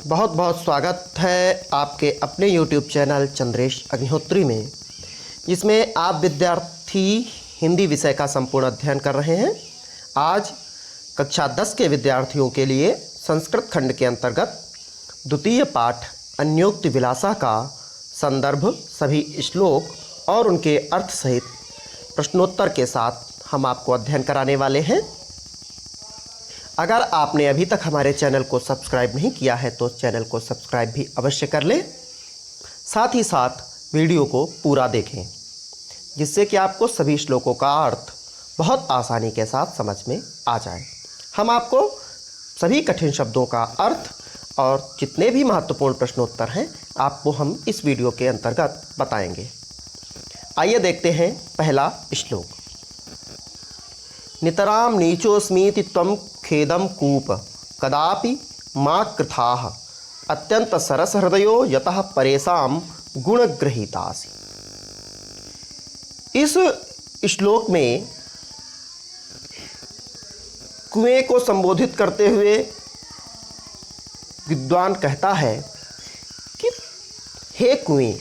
बहुत बहुत स्वागत है आपके अपने YouTube चैनल चंद्रेश अग्निहोत्री में, जिसमें आप विद्यार्थी हिंदी विषय का संपूर्ण अध्ययन कर रहे हैं। आज कक्षा 10 के विद्यार्थियों के लिए संस्कृत खंड के अंतर्गत द्वितीय पाठ अन्योक्ति विलासा का संदर्भ, सभी श्लोक और उनके अर्थ सहित प्रश्नोत्तर के साथ हम आपको अध्ययन कराने वाले हैं। अगर आपने अभी तक हमारे चैनल को सब्सक्राइब नहीं किया है तो चैनल को सब्सक्राइब भी अवश्य कर लें। साथ ही साथ वीडियो को पूरा देखें, जिससे कि आपको सभी श्लोकों का अर्थ बहुत आसानी के साथ समझ में आ जाए। हम आपको सभी कठिन शब्दों का अर्थ और जितने भी महत्वपूर्ण प्रश्नोत्तर हैं आपको हम इस वीडियो के अंतर्गत बताएंगे। आइए देखते हैं पहला श्लोक। नितराम नीचोस्मीति त्वं खेदम कूप कदापि मा कृथाः अत्यंत सरस हृदयो यतः परेशान गुणगृहीतासि। इस श्लोक में कुएं को संबोधित करते हुए विद्वान कहता है कि हे कुएं,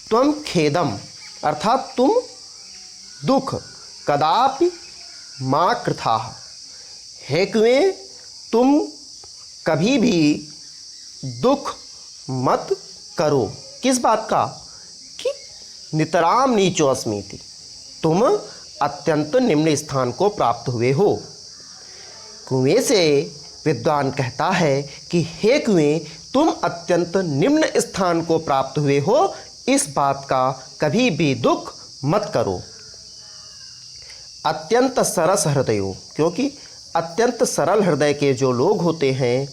त्वं खेदम अर्थात तुम दुख कदापि मा कृथाः, हे कुएं तुम कभी भी दुख मत करो। किस बात का? कि नितराम नीचो अस्मीति, तुम अत्यंत निम्न स्थान को प्राप्त हुए हो। कुएं से विद्वान कहता है कि हे कुएं तुम अत्यंत निम्न स्थान को प्राप्त हुए हो, इस बात का कभी भी दुख मत करो। अत्यंत सरस हृदयों, क्योंकि अत्यंत सरल हृदय के जो लोग होते हैं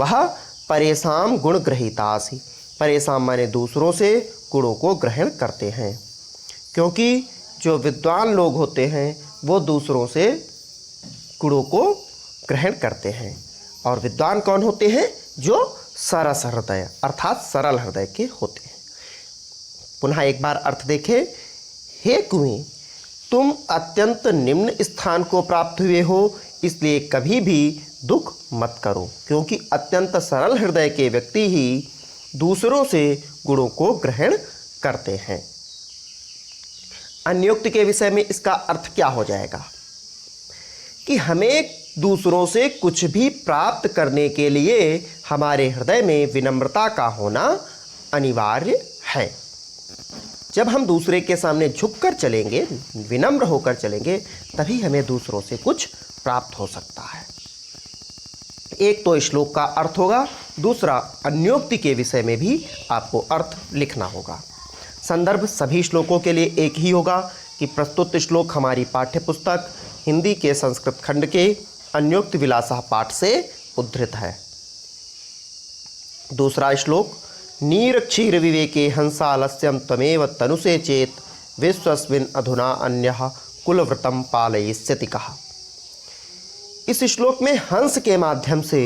वह परेशान गुण ग्रहीतासि, परेशान माने दूसरों से गुणों को ग्रहण करते हैं। क्योंकि जो विद्वान लोग होते हैं वो दूसरों से गुणों को ग्रहण करते हैं। और विद्वान कौन होते हैं? जो सरस हृदय अर्थात सरल हृदय के होते हैं। पुनः एक बार अर्थ देखें। हे कुएं तुम अत्यंत निम्न स्थान को प्राप्त हुए हो, इसलिए कभी भी दुख मत करो। क्योंकि अत्यंत सरल हृदय के व्यक्ति ही दूसरों से गुणों को ग्रहण करते हैं। अन्योक्ति के विषय में इसका अर्थ क्या हो जाएगा? कि हमें दूसरों से कुछ भी प्राप्त करने के लिए हमारे हृदय में विनम्रता का होना अनिवार्य है। जब हम दूसरे के सामने झुककर चलेंगे, विनम्र होकर चलेंगे, तभी हमें दूसरों से कुछ प्राप्त हो सकता है। एक तो श्लोक का अर्थ होगा, दूसरा अन्योक्ति के विषय में भी आपको अर्थ लिखना होगा। संदर्भ सभी श्लोकों के लिए एक ही होगा कि प्रस्तुत श्लोक हमारी पाठ्य पुस्तक हिंदी के संस्कृत खंड के अन्योक्ति विलासा पाठ से उद्धृत है। दूसरा श्लोक, नीर क्षीर विवेके हंसालस्यम त्वमेव तनुसे चेत विश्वस्मिन् अधुना अन्यः कुलव्रतम पालयिष्यति कहा। इस श्लोक में हंस के माध्यम से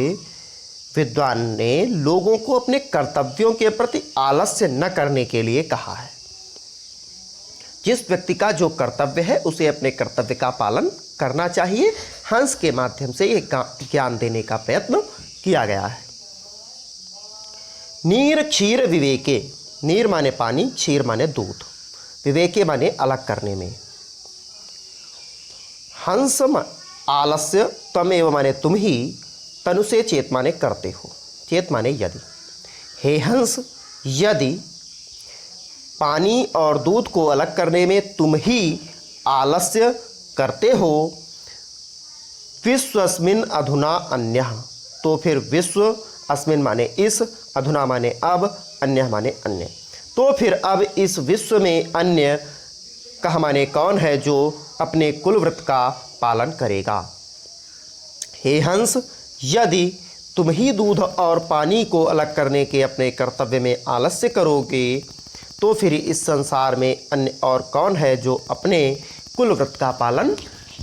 विद्वान ने लोगों को अपने कर्तव्यों के प्रति आलस्य न करने के लिए कहा है। जिस व्यक्ति का जो कर्तव्य है उसे अपने कर्तव्य का पालन करना चाहिए। हंस के माध्यम से ये ज्ञान देने का प्रयत्न किया गया है। नीर क्षीर विवेके, नीर माने पानी, क्षीर माने दूध, विवेके माने अलग करने में। हंस आलस्य, त्वमेव माने तुम ही, तनुसे चेत माने करते हो, चेत माने यदि। हे हंस, यदि पानी और दूध को अलग करने में तुम ही आलस्य करते हो, विश्वस्मिन् अधुना अन्यः, तो फिर विश्व, अस्मिन् माने इस, अधुना माने अब, अन्य माने अन्य, तो फिर अब इस विश्व में अन्य कह माने कौन है जो अपने कुलव्रत का पालन करेगा। हे हंस, यदि तुम ही दूध और पानी को अलग करने के अपने कर्तव्य में आलस्य करोगे तो फिर इस संसार में अन्य और कौन है जो अपने कुलव्रत का पालन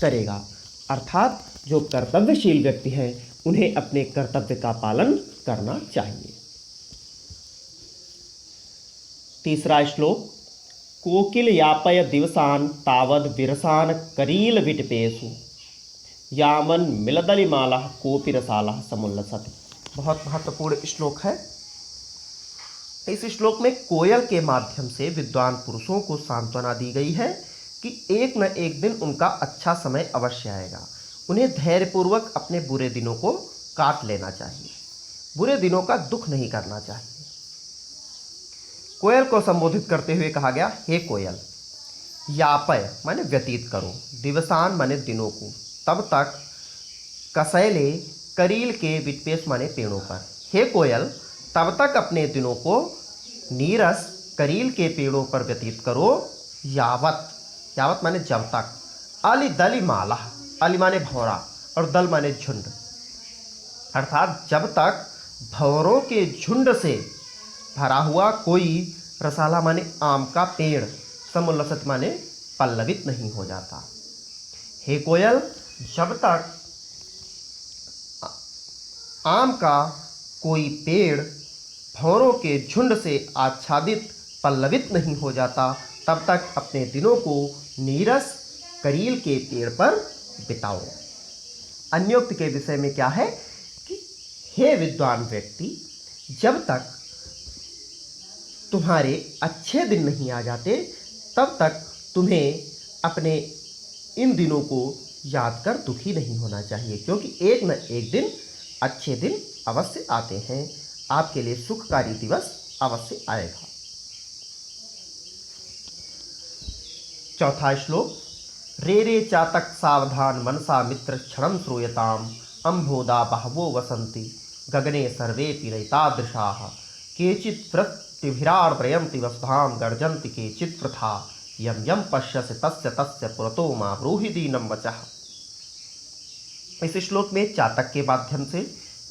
करेगा। अर्थात जो कर्तव्यशील व्यक्ति है उन्हें अपने कर्तव्य का पालन करना चाहिए। तीसरा श्लोक, कोकिल यापय दिवसान तावद विरसान करील विटपेशु यामन मिलदलिमाला कोपि रसाला समुल्लसति। बहुत महत्वपूर्ण श्लोक है। इस श्लोक में कोयल के माध्यम से विद्वान पुरुषों को सांत्वना दी गई है कि एक न एक दिन उनका अच्छा समय अवश्य आएगा। उन्हें धैर्यपूर्वक अपने बुरे दिनों को काट लेना चाहिए, बुरे दिनों का दुख नहीं करना चाहिए। कोयल को संबोधित करते हुए कहा गया, हे कोयल, यापय माने व्यतीत करो, दिवसान माने दिनों को, तब तक कसैले करील के विटपेश माने पेड़ों पर। हे कोयल, तब तक अपने दिनों को नीरस करील के पेड़ों पर व्यतीत करो, यावत, यावत माने जब तक, अली दली माला, अली माने भौरा और दल माने झुंड, अर्थात जब तक भौरों के झुंड से भरा हुआ कोई रसाला माने आम का पेड़ समुल्लसित माने पल्लवित नहीं हो जाता। हे कोयल, जब तक आम का कोई पेड़ भौरों के झुंड से आच्छादित पल्लवित नहीं हो जाता, तब तक अपने दिनों को नीरस करील के पेड़ पर बिताओ। अन्योक्त के विषय में क्या है कि हे विद्वान व्यक्ति, जब तक तुम्हारे अच्छे दिन नहीं आ जाते तब तक तुम्हें अपने इन दिनों को याद कर दुखी नहीं होना चाहिए, क्योंकि एक न एक दिन अच्छे दिन अवश्य आते हैं। आपके लिए सुखकारी दिवस अवश्य आएगा। चौथा श्लोक, रे रे चातक सावधान मनसा मित्र क्षणं श्रूयताम, अम्भोदा बहवो वसन्ति गगने सर्वे नैतादृशाः, केचित् वृत्तिभिरार्द्रयन्ति वसुधां गर्जन्ति केचित् वृथा, यं यं पश्यसि तस्य तस्य पुरतो मा ब्रूहि दीनं वचः। इस श्लोक में चातक के माध्यम से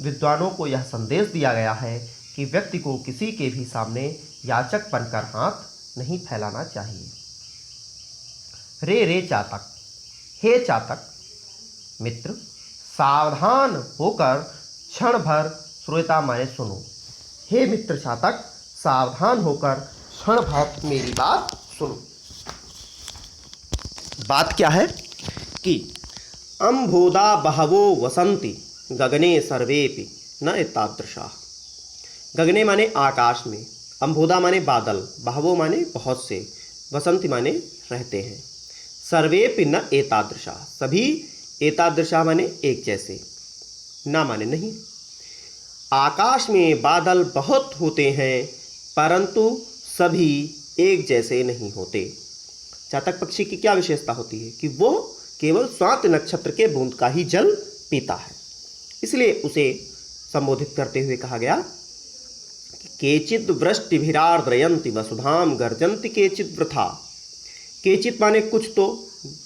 विद्वानों को यह संदेश दिया गया है कि व्यक्ति को किसी के भी सामने याचक बनकर हाथ नहीं फैलाना चाहिए। रे रे चातक, हे चातक मित्र, सावधान होकर क्षण भर श्रोता माने सुनो। हे मित्र चातक, सावधान होकर क्षण भर मेरी बात सुनो। बात क्या है कि अम्भोदा बहवो वसंति गगने सर्वेपि न एतादृशाः। गगने माने आकाश में, अम्भोदा माने बादल, बहवो माने बहुत से, वसंति माने रहते हैं, सर्वेपि न एतादृशाः सभी, एतादृशाः माने एक जैसे, ना माने नहीं। आकाश में बादल बहुत होते हैं परंतु सभी एक जैसे नहीं होते। चातक पक्षी की क्या विशेषता होती है कि वो केवल स्वाति नक्षत्र के बूंद का ही जल पीता है, इसलिए उसे संबोधित करते हुए कहा गया कि केचित् वृष्टिभिरार्द्रयन्ति वसुधां गर्जन्ति केचित् वृथा। केचित् माने कुछ, तो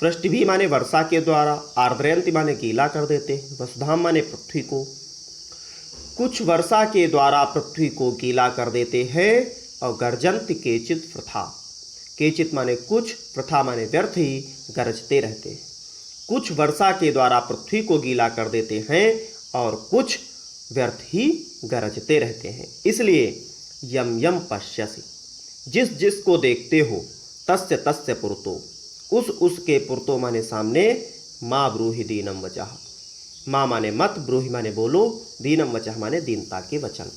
वृष्टि भी माने वर्षा के द्वारा, आर्द्रयन्ति माने गीला कर देते हैं, वसुधां माने पृथ्वी को, कुछ वर्षा के द्वारा पृथ्वी को गीला कर देते हैं, और गर्जन्ति केचित् वृथा। केचित् माने कुछ, वृथा माने व्यर्थ ही गरजते रहते हैं। कुछ वर्षा के द्वारा पृथ्वी को गीला कर देते हैं और कुछ व्यर्थ ही गरजते रहते हैं। इसलिए यम यम पश्यसि, जिस जिसको देखते हो, तस्य तस्य पुरतो, उसके पुरतो माने सामने, माँ ब्रूहि दीनम वचः, माँ माने मत, ब्रूहि माने बोलो, दीनम वचः माने दीनता के वचन।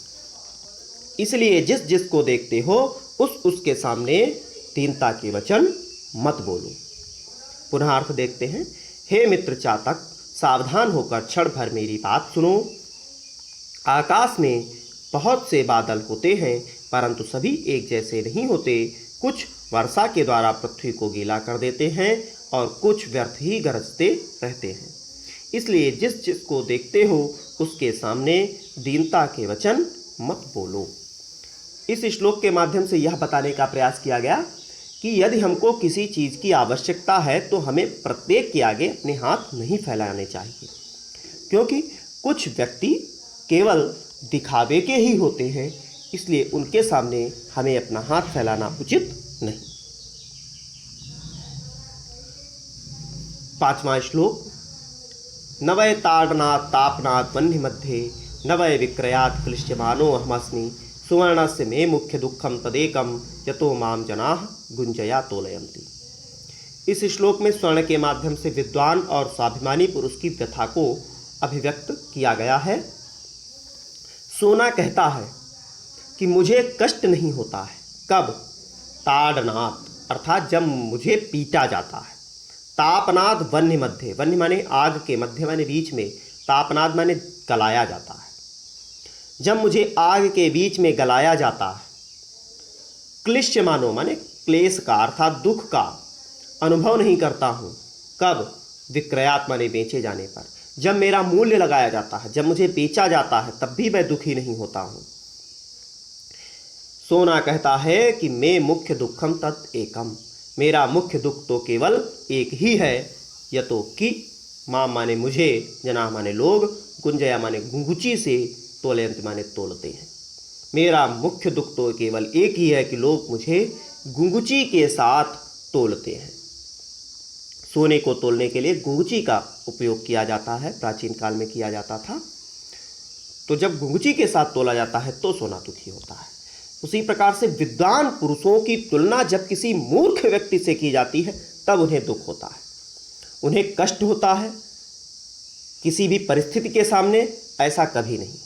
इसलिए जिस जिसको देखते हो उसके सामने दीनता के वचन मत बोलो। पुनः अर्थ देखते हैं। हे मित्र चातक, सावधान होकर क्षण भर मेरी बात सुनो। आकाश में बहुत से बादल होते हैं परंतु सभी एक जैसे नहीं होते। कुछ वर्षा के द्वारा पृथ्वी को गीला कर देते हैं और कुछ व्यर्थ ही गरजते रहते हैं। इसलिए जिस जिसको देखते हो उसके सामने दीनता के वचन मत बोलो। इस श्लोक के माध्यम से यह बताने का प्रयास किया गया कि यदि हमको किसी चीज़ की आवश्यकता है तो हमें प्रत्येक के आगे अपने हाथ नहीं फैलाने चाहिए, क्योंकि कुछ व्यक्ति केवल दिखावे के ही होते हैं, इसलिए उनके सामने हमें अपना हाथ फैलाना उचित नहीं। 5वां श्लोक, न वै ताडनात् तापनात् वह्नि मध्ये, न वै विक्रयात् क्लिश्यमानो अहमस्मि, सुवर्णस्य मे मुख्य दुखम तदेकम यतो माम जनाः गुंजया तोलयन्ति। इस श्लोक में स्वर्ण के माध्यम से विद्वान और स्वाभिमानी पुरुष की व्यथा को अभिव्यक्त किया गया है। सोना कहता है कि मुझे कष्ट नहीं होता है। कब? ताड़नाथ, अर्थात जब मुझे पीटा जाता है। तापनाद वन्य मध्य, वन्य माने आग के, मध्य माने बीच में, तापनाद माने गलाया जाता है। जब मुझे आग के बीच में गलाया जाता है। क्लिश्य मानो माने क्लेश का, अर्थात दुख का अनुभव नहीं करता हूँ। कब? विक्रयात माने बेचे जाने पर, जब मेरा मूल्य लगाया जाता है, जब मुझे बेचा जाता है, तब भी मैं दुखी नहीं होता हूँ। सोना कहता है कि मैं मुख्य दुखम तत् एकम, मेरा मुख्य दुख तो केवल एक ही है। यतो कि मां माने मुझे, जना माने लोग, गुंजया माने गुंगुची से, तोलयंत माने तोलते हैं। मेरा मुख्य दुख तो केवल एक ही है कि लोग मुझे गुंगुची के साथ तोलते हैं। सोने को तोलने के लिए गुंगुची का उपयोग किया जाता है, प्राचीन काल में किया जाता था। तो जब गुंगुची के साथ तोला जाता है तो सोना दुखी होता है। उसी प्रकार से विद्वान पुरुषों की तुलना जब किसी मूर्ख व्यक्ति से की जाती है तब उन्हें दुख होता है, उन्हें कष्ट होता है। किसी भी परिस्थिति के सामने ऐसा कभी नहीं,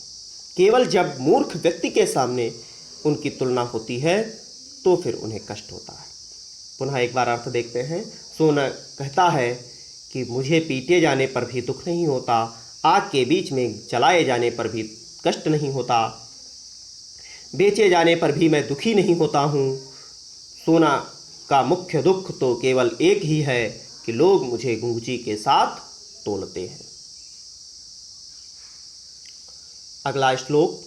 केवल जब मूर्ख व्यक्ति के सामने उनकी तुलना होती है तो फिर उन्हें कष्ट होता है। पुनः एक बार अर्थ देखते हैं। सोना कहता है कि मुझे पीटे जाने पर भी दुख नहीं होता, आग के बीच में जलाए जाने पर भी कष्ट नहीं होता, बेचे जाने पर भी मैं दुखी नहीं होता हूँ। सोना का मुख्य दुख तो केवल एक ही है कि लोग मुझे गुंगुची के साथ तोलते हैं। अगला श्लोक।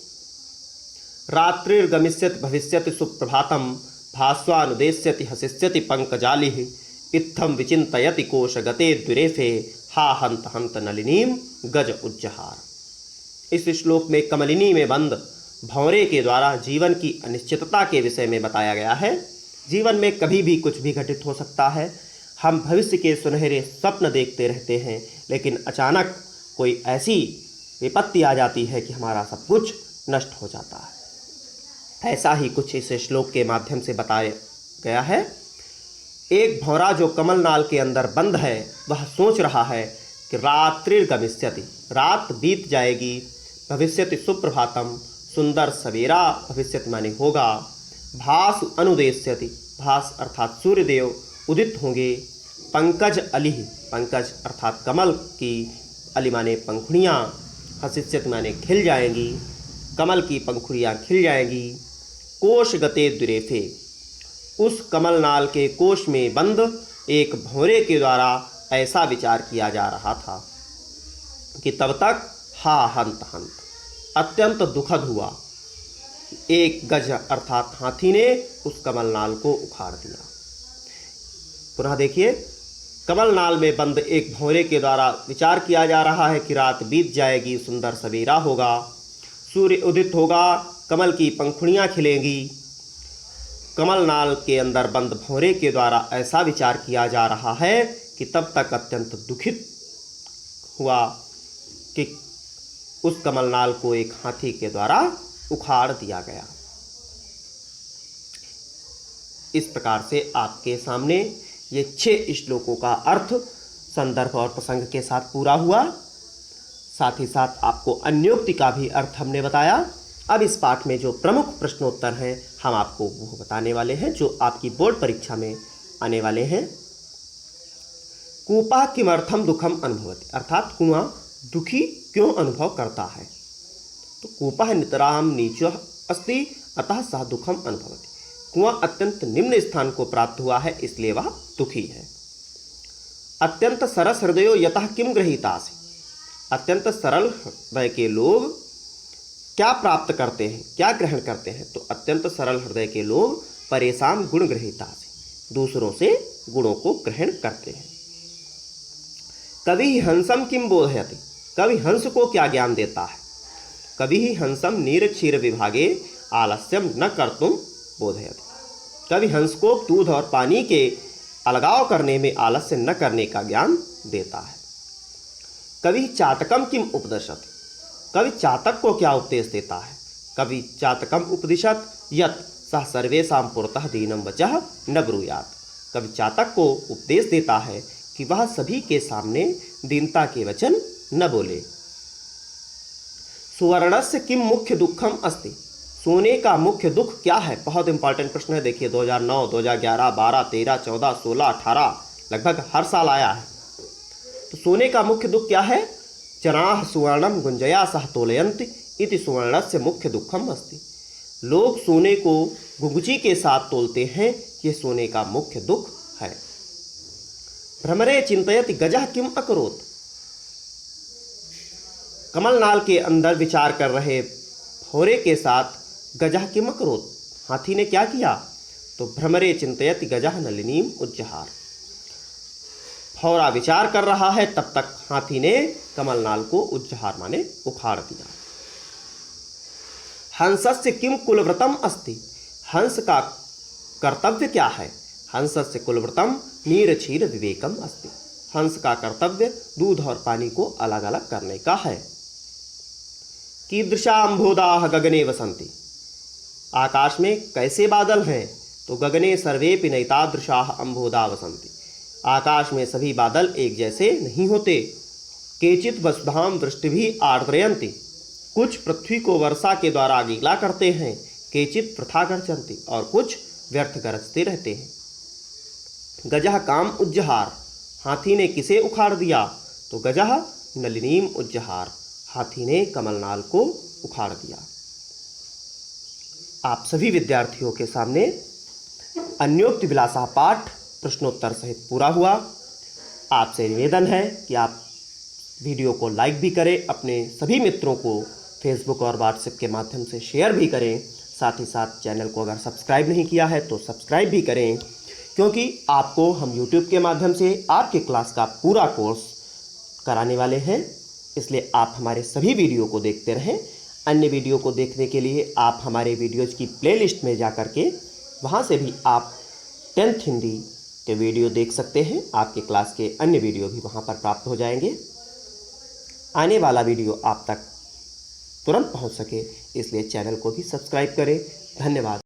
रात्रिर्गमिष्यति भविष्यति सुप्रभातम, भास्वानुदेश्यति हसिष्यति पंकजालिः, इत्थम विचिन्तयति कोशगते द्विरेफे, हा हंत हंत नलिनीम गज उज्जहार। इस श्लोक में कमलिनी में बंद भंवरे के द्वारा जीवन की अनिश्चितता के विषय में बताया गया है। जीवन में कभी भी कुछ भी घटित हो सकता है। हम भविष्य के सुनहरे स्वप्न देखते रहते हैं, लेकिन अचानक कोई ऐसी विपत्ति आ जाती है कि हमारा सब कुछ नष्ट हो जाता है। ऐसा ही कुछ इस श्लोक के माध्यम से बताया गया है। एक भंवरा जो कमलनाल के अंदर बंद है वह सोच रहा है कि रात्रिर्गमिष्यति, रात बीत जाएगी, भविष्यति सुप्रभातम, सुंदर सवेरा भविष्यति माने होगा, भास अनुदेश्यति, भास अर्थात सूर्यदेव उदित होंगे, पंकज अलिह, पंकज अर्थात कमल की, अली माने पंखुड़ियाँ, हसिष्यति माने खिल जाएंगी, कमल की पंखुड़ियाँ खिल जाएंगी, कोश गते दुरेफे, उस कमलनाल के कोश में बंद एक भंवरे के द्वारा ऐसा विचार किया जा रहा था कि तब तक हा हंत हंत, अत्यंत दुखद हुआ। एक गज अर्थात हाथी ने उस कमलनाल को उखाड़ दिया। पुनः देखिए, कमलनाल में बंद एक भंवरे के द्वारा विचार किया जा रहा है कि रात बीत जाएगी, सुंदर सवेरा होगा, सूर्य उदित होगा, कमल की पंखुड़ियाँ खिलेंगी। कमलनाल के अंदर बंद भंवरे के द्वारा ऐसा विचार किया जा रहा है कि तब तक अत्यंत दुखित हुआ कि उस कमलनाल को एक हाथी के द्वारा उखाड़ दिया गया। इस प्रकार से आपके सामने ये 6 श्लोकों का अर्थ संदर्भ और प्रसंग के साथ पूरा हुआ। साथ ही साथ आपको अन्योक्ति का भी अर्थ हमने बताया। अब इस पाठ में जो प्रमुख प्रश्नोत्तर हैं हम आपको वो बताने वाले हैं जो आपकी बोर्ड परीक्षा में आने वाले हैं। कूपा किमर्थम दुखम अनुभवति, अर्थात कुआं दुखी क्यों अनुभव करता है। तो कूपः नितराम नीचः अस्ति अतः सह दुखम अनुभवति, कुआं अत्यंत निम्न स्थान को प्राप्त हुआ है इसलिए वह दुखी है। अत्यंत सरस हृदयो यतः किम गृहीतासि, अत्यंत सरल हृदय के लोग क्या प्राप्त करते हैं, क्या ग्रहण करते हैं। तो अत्यंत सरल हृदय के लोग परेशान गुण गृहीतासि, दूसरों से गुणों को ग्रहण करते हैं। कवि हंसम किम बोधयति, कवि हंस को क्या ज्ञान देता है। कवि हंसम नीर क्षीर विभागे आलस्यम न कर्तुम बोधयति, कवि हंस को दूध और पानी के अलगाव करने में आलस्य न करने का ज्ञान देता है। कवि चातकम किम उपदिशति, कवि चातक को क्या उपदेश देता है। कवि चातकम उपदिशत यत् सह सर्वेषां पुरतः दीनम वचः न ब्रूयात्, कवि चातक को उपदेश देता है कि वह सभी के सामने दीनता के वचन न बोले। सुवर्णस्य किम मुख्य दुखम अस्ति, सोने का मुख्य दुख क्या है। बहुत इंपॉर्टेंट प्रश्न है। देखिए 2009, 2011, 12, 13, 14, 16, 18 लगभग हर साल आया है। तो सोने का मुख्य दुख क्या है। जनाः सुवर्णम गुंजया सह तोलयन्ति इति सुवर्णस्य मुख्य दुखम अस्ति। लोग सोने को गुंगची के साथ तोलते हैं, ये सोने का मुख्य दुख है। भ्रमरे चिंतयति गजः किम अकरोत्, कमलनाल के अंदर विचार कर रहे भौरे के साथ गजः किम अकरोत्, हाथी ने क्या किया। तो भ्रमरे चिंतयति गजः नलिनीम उज्जहार, भौरा विचार कर रहा है, तब तक हाथी ने कमलनाल को उज्जहार माने उखाड़ दिया। हंसस्य किम कुलव्रतम अस्ति, हंस का कर्तव्य क्या है। हंसस्य कुलव्रतम नीर क्षीर विवेकम अस्ति, हंस का कर्तव्य दूध और पानी को अलग अलग करने का है। कीदृशा अम्भोदाः गगने वसन्ति, आकाश में कैसे बादल हैं। तो गगने सर्वेपि नैतादृशाः अम्भोदा वसन्ति, आकाश में सभी बादल एक जैसे नहीं होते। केचित् वसुधाम वृष्टिभिः आर्द्रयन्ति, कुछ पृथ्वी को वर्षा के द्वारा गीला करते हैं। केचित् वृथा गर्जन्ति, और कुछ व्यर्थ गरजते रहते हैं। गजः काम उज्जहार, हाथी ने किसे उखाड़ दिया। तो गजः नलिनीम उज्जहार, हाथी ने कमलनाल को उखाड़ दिया। आप सभी विद्यार्थियों के सामने अन्योक्ति विलासः पाठ प्रश्नोत्तर सहित पूरा हुआ। आपसे निवेदन है कि आप वीडियो को लाइक भी करें, अपने सभी मित्रों को फेसबुक और व्हाट्सएप के माध्यम से शेयर भी करें। साथ ही साथ चैनल को अगर सब्सक्राइब नहीं किया है तो सब्सक्राइब भी करें, क्योंकि आपको हम यूट्यूब के माध्यम से आपके क्लास का पूरा कोर्स कराने वाले हैं। इसलिए आप हमारे सभी वीडियो को देखते रहें। अन्य वीडियो को देखने के लिए आप हमारे वीडियोज़ की प्लेलिस्ट में जा कर के वहाँ से भी आप 10th हिंदी के वीडियो देख सकते हैं। आपके क्लास के अन्य वीडियो भी वहाँ पर प्राप्त हो जाएंगे। आने वाला वीडियो आप तक तुरंत पहुंच सके, इसलिए चैनल को भी सब्सक्राइब करें। धन्यवाद।